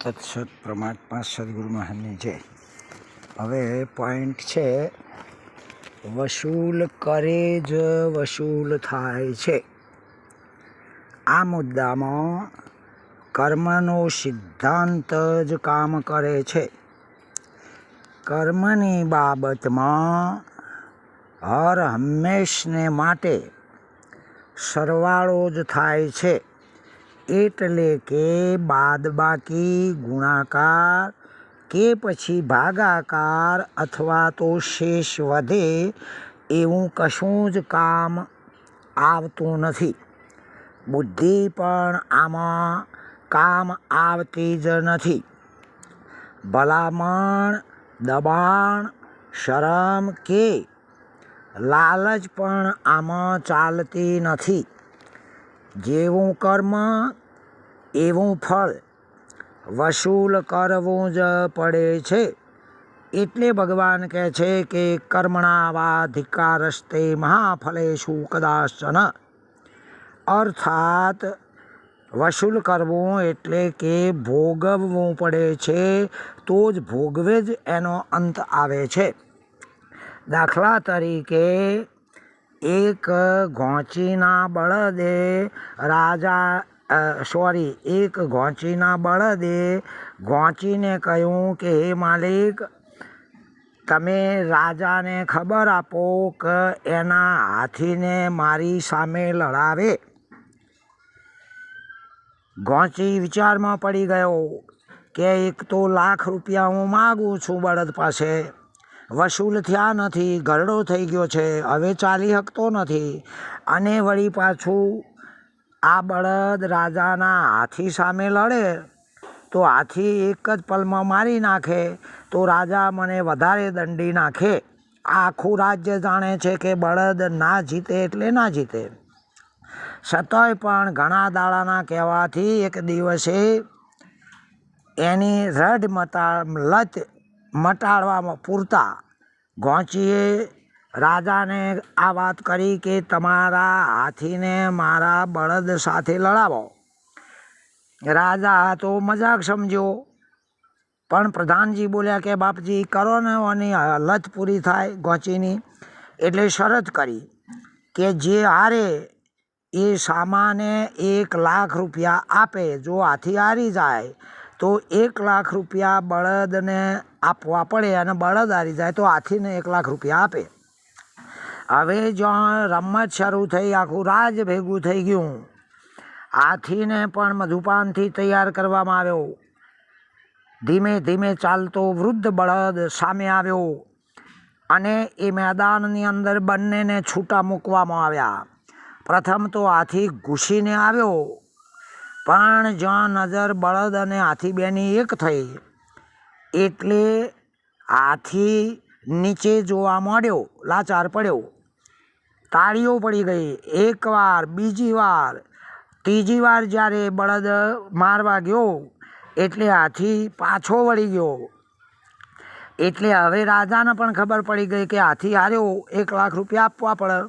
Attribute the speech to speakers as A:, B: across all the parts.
A: તત્સત પરમાત્મા સદગુરુ મહારાજની જય. હવે પોઈન્ટ છે, વસૂલ કરે જ વસૂલ થાય છે. આ મુદ્દામાં કર્મનો સિદ્ધાંત જ કામ કરે છે. કર્મની બાબતમાં હર હંમેશને માટે સરવાળો જ થાય છે. એટલે કે બાદબાકી, ગુણાકાર કે પછી ભાગાકાર અથવા તો શેષ વધે એવું કશું જ કામ આવતું નથી. બુદ્ધિ પણ આમાં કામ આવતી જ નથી. ભલામણ, દબાણ, શરમ કે લાલચ પણ આમાં ચાલતી નથી. જેવું કર્મ એવું ફળ વસૂલ કરવું જ પડે છે. એટલે ભગવાન કહે છે કે કર્મણા વાધિકારસ્તે મહાફલેષુ કદાચન. અર્થાત વસૂલ કરવું એટલે કે ભોગવવું પડે છે, તો જ ભોગવે જ એનો અંત આવે છે. દાખલા તરીકે એક ઘોંચીના બળદે એક ઘોંચીના બળદે ઘોંચીને કહ્યું કે હે માલિક, તમે રાજાને ખબર આપો કે એના હાથીને મારી સામે લડાવે. ઘોંચી વિચારમાં પડી ગયો કે એક તો લાખ રૂપિયા હું માગું છું બળદ પાસે, વસૂલ થયા નથી, ગરડો થઈ ગયો છે, હવે ચાલી શકતો નથી. અને વળી પાછું આ બળદ રાજાના હાથી સામે લડે તો હાથી એક જ પલમાં મારી નાખે, તો રાજા મને વધારે દંડી નાખે. આખું રાજ્ય જાણે છે કે બળદ ના જીતે એટલે ના જીતે. છતાંય પણ ઘણા દાડાના કહેવાથી એક દિવસે એની રડ લત મટાડવામાં પૂરતા ઘોંચીએ રાજાને આ વાત કરી કે તમારા હાથીને મારા બળદ સાથે લડાવો. રાજા તો મજાક સમજ્યો, પણ પ્રધાનજી બોલ્યા કે બાપજી કરો ને, એની લત પૂરી થાય ઘોંચીની. એટલે શરત કરી કે જે હારે એ સામાને 1 લાખ રૂપિયા આપે. જો હાથી હારી જાય તો 1 લાખ રૂપિયા બળદને આપવા પડે, અને બળદ હારી જાય તો હાથીને 1 લાખ રૂપિયા આપે. હવે જ્યાં રમત શરૂ થઈ, આખું રાજ ભેગું થઈ ગયું. હાથીને પણ મધુપાનથી તૈયાર કરવામાં આવ્યો. ધીમે ધીમે ચાલતો વૃદ્ધ બળદ સામે આવ્યો અને એ મેદાનની અંદર બંનેને છૂટા મૂકવામાં આવ્યા. પ્રથમ તો હાથી ઘૂસીને આવ્યો, પણ જ્યાં નજર બળદ અને હાથી બેની એક થઈ એટલે હાથી નીચે જોવા માંડ્યો, લાચાર પડ્યો. તાળીઓ પડી ગઈ. એકવાર, બીજી વાર, ત્રીજી વાર જ્યારે બળદ મારવા ગયો એટલે હાથી પાછો વળી ગયો. એટલે હવે રાજાને પણ ખબર પડી ગઈ કે હાથી હાર્યો, 1 લાખ રૂપિયા આપવા પડે.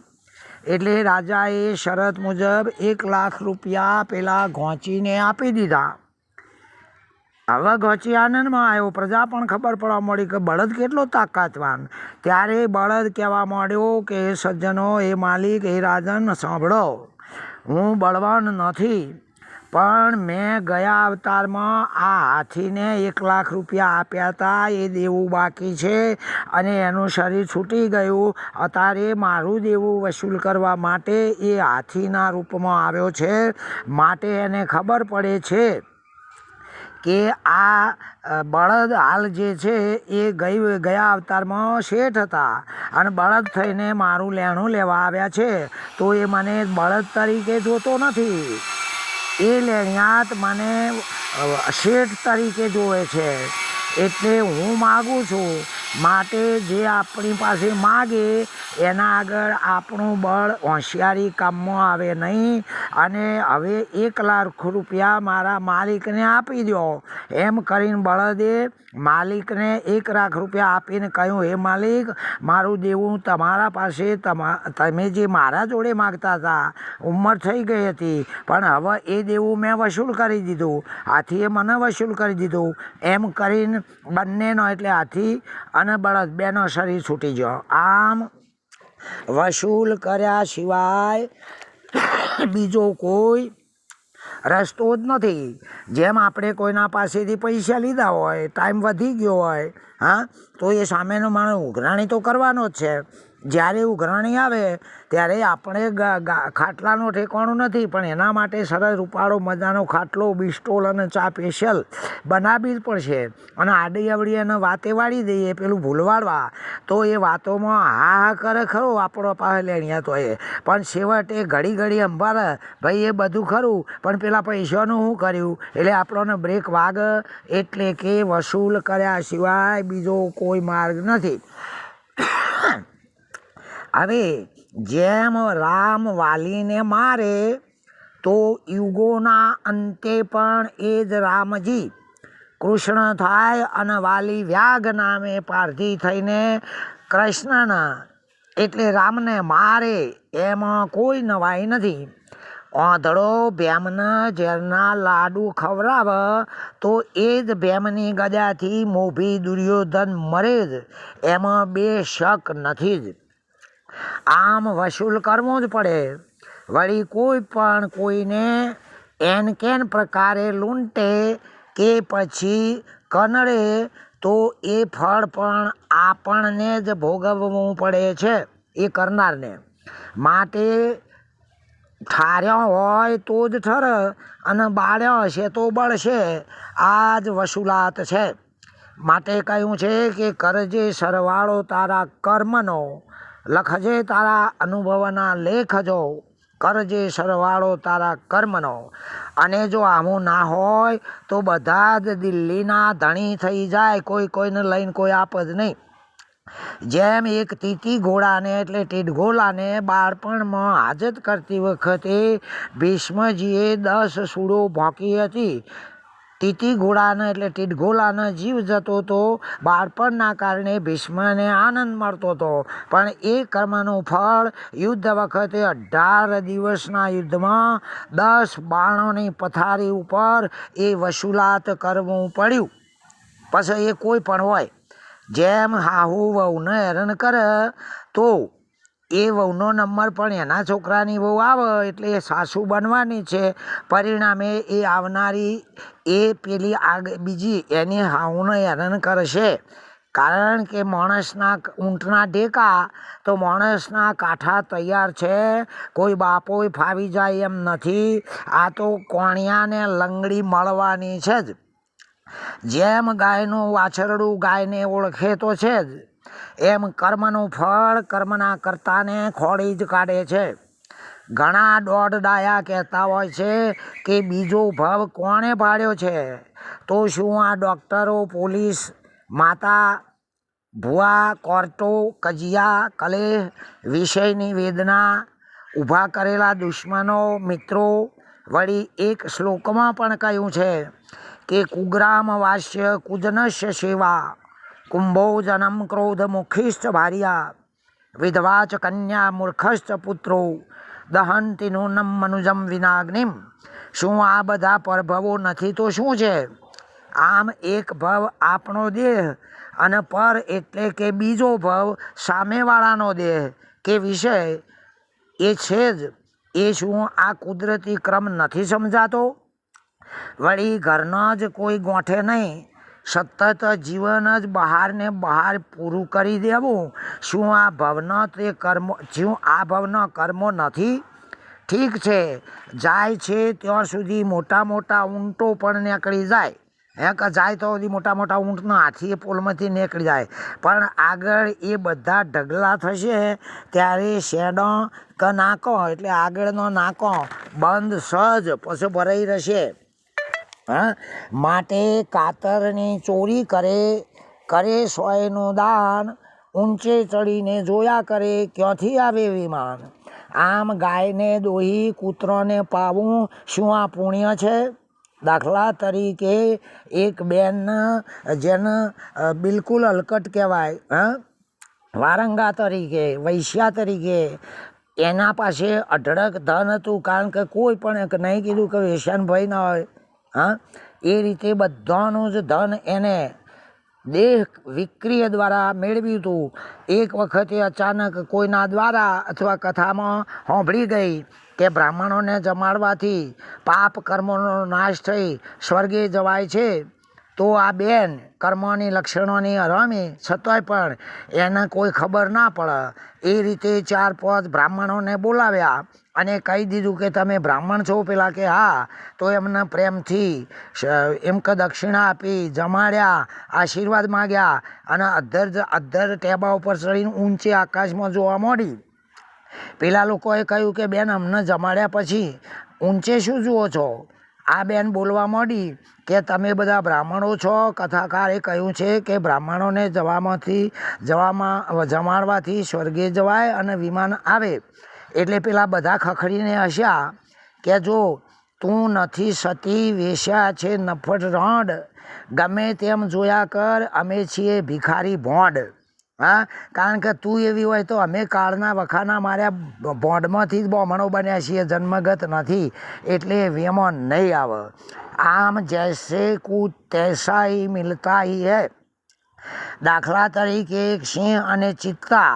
A: એટલે રાજાએ શરત મુજબ 1 લાખ રૂપિયા પેલા ઘોંચીને આપી દીધા. હવે ઘોંચી આનંદમાં આવ્યો. પ્રજા પણ ખબર પડવા મળી કે બળદ કેટલો તાકાતવાન. ત્યારે બળદ કહેવા માંડ્યો કે સજ્જનો, એ માલિક, એ રાજન, સાંભળો, હું બળવાન નથી, પણ મેં ગયા અવતારમાં આ હાથીને 1 લાખ રૂપિયા આપ્યા હતા, એ દેવું બાકી છે અને એનું શરીર છૂટી ગયું. અત્યારે મારું દેવું વસૂલ કરવા માટે એ હાથીના રૂપમાં આવ્યો છે. માટે એને ખબર પડે છે કે આ બળદ હાલ જે છે એ ગયા અવતારમાં શેઠ હતા અને બળદ થઈને મારું લેણું લેવા આવ્યા છે. તો એ મને બળદ તરીકે જોતો નથી, એ લેણિયાત મને શેઠ તરીકે જોવે છે. એટલે હું માગું છું, માટે જે આપણી પાસે માગે એના આગળ આપણું બળ હોશિયારી કામમાં આવે નહીં. અને હવે 1,00,000 મારા માલિકને આપી દો. એમ કરીને બળદે માલિકને 1,00,000 આપીને કહ્યું, હે માલિક, મારું દેવું તમારા પાસે તમે જે મારા જોડે માગતા હતા, ઉંમર થઈ ગઈ હતી, પણ હવે એ દેવું મેં વસૂલ કરી દીધું, હાથીએ મને વસૂલ કરી દીધું. એમ કરીને બંનેનો એટલે હાથી અને બળદ બેનો શરીર છૂટી ગયો. આમ વસૂલ કર્યા સિવાય બીજો કોઈ રસ્તો જ નથી. જેમ આપણે કોઈના પાસેથી પૈસા લીધા હોય, ટાઈમ વધી ગયો હોય, તો એ સામેનો માણસ ઉઘરાણી તો કરવાનો જ છે. જ્યારે ઉઘરાણી આવે ત્યારે આપણે ખાટલાનો ઠેકાણું નથી, પણ એના માટે સરસ રૂપાળો મજાનો ખાટલો, બિસ્ટોલ અને ચા સ્પેશિયલ બનાવવી જ પડશે. અને આડી અવડી એને વાતે વાળી દઈએ, પેલું ભૂલવાડવા, તો એ વાતોમાં હા કરે ખરો આપણો પાસે લેણિયા તો એ, પણ છેવટે ઘડી અંબારે ભાઈ એ બધું ખરું, પણ પેલા પૈસાનું શું કર્યું, એટલે આપણને બ્રેક વાગ. એટલે કે વસૂલ કર્યા સિવાય બીજો કોઈ માર્ગ નથી. હવે જેમ રામ વાલીને મારે, તો યુગોના અંતે પણ એ જ રામજી કૃષ્ણ થાય અને વાલી વ્યાગ નામે પારધી થઈને કૃષ્ણના એટલે રામને મારે. એમાં કોઈ નવાઈ નથી. ઓંધળો ભેમને ઝેરના લાડુ ખવડાવે તો એ જ ભેમની ગદાથી મોભી દુર્યોધન મરે જ, એમાં બે શક નથી જ. આમ વસૂલ કરવો જ પડે. વળી કોઈ પણ કોઈને એન કેન પ્રકારે લૂંટે કે પછી કનડે તો એ ફળ પણ આપણને જ ભોગવવું પડે છે, એ કરનારને. માટે ઠાર્યો હોય તો જ ઠરે, અને બાળ્યો હશે તો બળશે. આ જ વસૂલાત છે. માટે કહ્યું છે કે કરજે સરવાળો તારા કર્મનો, લખજે તારા અનુભવના લેખજો, કરજે સરવાળો તારા કર્મનો. અને જો આવું ના હોય તો બધા જ દિલ્હીના ધણી થઈ જાય, કોઈને લઈને કોઈ આપ જ નહીં. જેમ એક તીતી ઘોડાને એટલે ટીડઘોલાને બાળપણમાં હાજત કરતી વખતે ભીષ્મજીએ 10 સૂળો ભોંકી હતી. તીતી ઘોડાને એટલે ટીડઘોલાનો જીવ જતો હતો. બાળપણના કારણે ભીષ્મને આનંદ મળતો હતો, પણ એ કર્મનું ફળ યુદ્ધ વખતે 18 દિવસના યુદ્ધમાં 10 બાણોની પથારી ઉપર એ વસૂલાત કરવું પડ્યું. પછી એ કોઈ પણ હોય, જેમ હાહુ વહુને હેરાન કરે તો એ વહુનો નંબર પણ એના છોકરાની વહુ આવે એટલે એ સાસુ બનવાની છે. પરિણામે એ આવનારી એ પેલી બીજી એની હાહુને હેરાન કરશે. કારણ કે માણસના ઊંટના ટેકા તો માણસના કાંઠા તૈયાર છે, કોઈ બાપોય ફાવી જાય એમ નથી. આ તો કોણિયાને લંગડી મળવાની છે જ. જેમ ગાયનું વાછરડું ગાયને ઓળખે તો છે જ, એમ કર્મનું ફળ કર્મના કર્તાને ખોળી જ કાઢે છે. ઘણા દોઢ ડાયા કહેતા હોય છે કે બીજો ભવ કોણે પાડ્યો છે, તો શું આ ડૉક્ટરો, પોલીસ, માતા, ભુવા, કોર્ટો, કજિયા, કલેહ, વિષયની વેદના, ઊભા કરેલા દુશ્મનો, મિત્રો. વળી એક શ્લોકમાં પણ કહ્યું છે કે કુગ્રામ વાસ્ય કુજનસ્ય સેવા, કુંભો જનમ ક્રોધ મુખિશ્ચ ભાર્યા, વિધવા ચ કન્યા મૂર્ખશ્ચ પુત્રો, દહંતિ નૂનમ મનુજમ વિનાગ્નિમ. શું આ બધા પરભવો નથી તો શું છે? આમ એક ભવ આપણો દેહ, અને પર એટલે કે બીજો ભવ સામેવાળાનો દેહ કે વિષય એ છે જ. એ શું આ કુદરતી ક્રમ નથી સમજાતો? વળી ઘરનો જ કોઈ ગોઠે નહીં, સતત જીવન જ બહારને બહાર પૂરું કરી દેવું. શું આ ભવના કર્મો નથી? ઠીક છે, જાય છે ત્યાં સુધી મોટા ઊંટો પણ નીકળી જાય. જાય તો મોટા ઊંટના હાથી પોલમાંથી નીકળી જાય, પણ આગળ એ બધા ઢગલા થશે ત્યારે શેડો કે નાકો એટલે આગળનો નાકો બંધ સહજ પછી ભરાઈ રહેશે. માટે કાતરની ચોરી કરે સોયનું દાન, ઊંચે ચડીને જોયા કરે ક્યાંથી આવે વિમાન. આમ ગાયને દોહી કૂતરોને પાવું શું આ પુણ્ય છે? દાખલા તરીકે એક બેન જેને બિલકુલ હલકટ કહેવાય, વારંગા તરીકે, વૈશ્યા તરીકે, એના પાસે અઢળક ધન હતું, કારણ કે કોઈ પણ નહીં કીધું કે વેશ્યાન ભય ના હોય. એ રીતે બધાનું જ ધન એને દેહ વિક્રિય દ્વારા મેળવ્યું હતું. એક વખતે અચાનક કોઈના દ્વારા અથવા કથામાં સાંભળી ગઈ કે બ્રાહ્મણોને જમાડવાથી પાપ કર્મોનો નાશ થઈ સ્વર્ગે જવાય છે. તો આ બેન કર્મોની લક્ષણોની હરામી છતાંય પણ એને કોઈ ખબર ના પડે એ રીતે 4-5 બ્રાહ્મણોને બોલાવ્યા અને કહી દીધું કે તમે બ્રાહ્મણ છો? પેલા કે હા. તો એમને પ્રેમથી એમ કે દક્ષિણા આપી, જમાડ્યા, આશીર્વાદ માગ્યા અને અધ્ધર ટેબા ઉપર ચડીને ઊંચે આકાશમાં જોવા માંડી. પેલા લોકોએ કહ્યું કે બેન અમને જમાડ્યા પછી ઊંચે શું જુઓ છો? આ બેન બોલવા માંડી કે તમે બધા બ્રાહ્મણો છો. કથાકારે કહ્યું છે કે બ્રાહ્મણોને જમાડવાથી સ્વર્ગે જવાય અને વિમાન આવે. એટલે પેલા બધા ખખડીને હસ્યા કે જો તું નથી સતી, વેશ્યા છે નફટ રોંડ, ગમે તેમ જોયા કર, અમે છીએ ભિખારી ભોંડ. કારણ કે તું એવી હોય તો અમે કાળના વખાના માર્યા ભોંડમાંથી જ બ્રાહ્મણો બન્યા છીએ, જન્મગત નથી, એટલે વેમન નહીં આવે. આમ જૈસે કુછ તૈસા હી મિલતા હી હૈ. દાખલા તરીકે એક સિંહ અને ચિત્તા,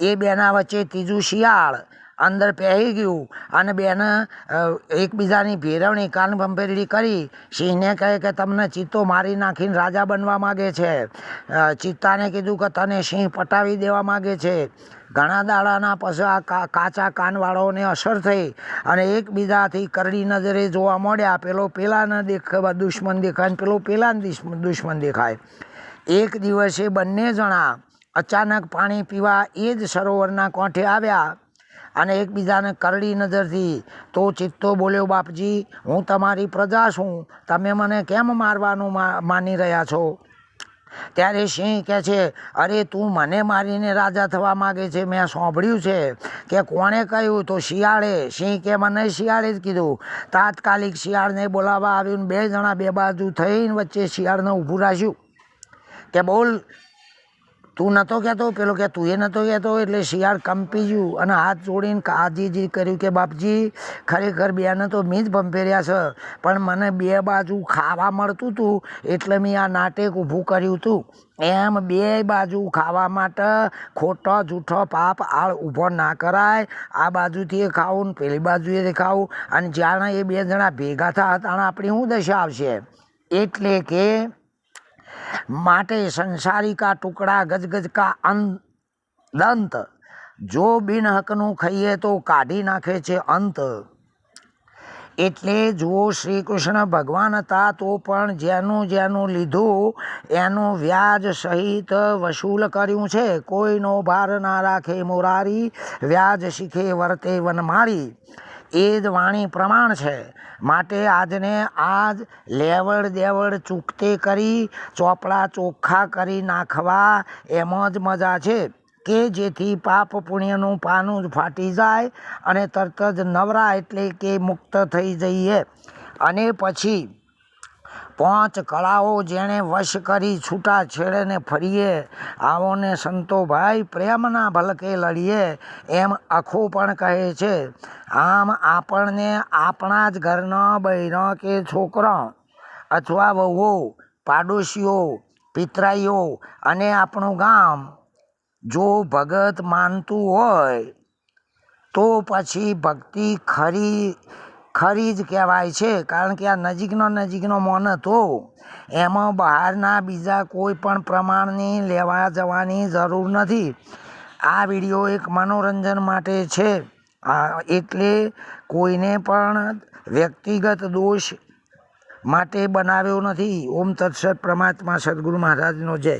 A: એ બેના વચ્ચે ત્રીજું શિયાળ અંદર પહેરી ગયું અને બેને એકબીજાની ભેરવણી કાન ભંભેરડી કરી. સિંહને કહે કે તમને ચિત્તો મારી નાખીને રાજા બનવા માગે છે. ચિત્તાને કીધું કે તને સિંહ પટાવી દેવા માગે છે. ઘણા દાડાના પછી આ કાચા કાનવાળાઓને અસર થઈ અને એકબીજાથી કરડી નજરે જોવા મળ્યા. પેલો પેલાને દુશ્મન દેખાય ને પેલો પેલાને દુશ્મન દેખાય. એક દિવસે બંને જણા અચાનક પાણી પીવા એ જ સરોવરના કાંઠે આવ્યા અને એકબીજાને કરડી નજરથી. તો ચિત્તો બોલ્યો, બાપજી હું તમારી પ્રજા છું, તમે મને કેમ મારવાનું માની રહ્યા છો? ત્યારે સિંહ કહે છે, અરે તું મને મારીને રાજા થવા માગે છે? મેં સાંભળ્યું છે. કે કોણે કહ્યું? તો શિયાળે. સિંહ કે મને શિયાળે જ કીધું. તાત્કાલિક શિયાળને બોલાવવા આવ્યું. 2 જણા 2 બાજુ થઈને વચ્ચે શિયાળને ઊભું રાખ્યું કે બોલ, તું નહોતો કહેતો? પેલો કે તું એ નહોતો કહેતો? એટલે શિયાળ કંપી ગયું અને હાથ જોડીને કાજીજી કર્યું કે બાપજી ખરેખર બેને તો મેં જ ભંભેર્યા છે, પણ મને 2 બાજુ ખાવા મળતું હતું એટલે મેં આ નાટક ઊભું કર્યું હતું. એમ 2 બાજુ ખાવા માટે ખોટો જૂઠો પાપ આળ ઊભો ના કરાય. આ બાજુથી એ ખાવું ને પેલી બાજુએ ખાવું, અને જાણે એ 2 જણા ભેગા થયા તાણે આપણી શું દશા આવશે? એટલે કે માટે સંસારી કા ટુકડા ગજગજ કા દંત, જો બિન હકનું ખાઈએ તો કાઢી નાખે છે અંત. એટલે જુઓ શ્રી કૃષ્ણ ભગવાન હતા તો પણ જેનું લીધું એનું વ્યાજ સહિત વસૂલ કર્યું છે. કોઈનો ભાર ના રાખે મોરારી, વ્યાજ શીખે વર્તે વનમાળી. એ જ વાણી પ્રમાણ છે. માટે આજને આજ લેવડ દેવડ ચૂકતે કરી ચોપડા ચોખ્ખા કરી નાખવા એમાં જ મજા છે કે જેથી પાપ પુણ્યનું પાનું જ ફાટી જાય અને તરત જ નવરા એટલે કે મુક્ત થઈ જઈએ. અને પછી 5 કળાઓ જેણે વશ કરી છૂટા છેડેને ફરીએ, આવોને સંતો ભાઈ પ્રેમના ભલકે લડીએ, એમ અખો પણ કહે છે. આમ આપણને આપણા જ ઘરના બહેનો કે છોકરા અથવા વહુઓ, પાડોશીઓ, પિતરાઈઓ અને આપણું ગામ જો ભગત માનતું હોય તો પછી ભક્તિ ખરી જ કહેવાય છે. કારણ કે આ નજીકનો મોન હતો, એમાં બહારના બીજા કોઈ પણ પ્રમાણની લેવા જવાની જરૂર નથી. આ વિડીયો એક મનોરંજન માટે છે, એટલે કોઈને પણ વ્યક્તિગત દોષ માટે બનાવ્યો નથી. ઓમ તત્સત. પરમાત્મા સદગુરુ મહારાજનો જય.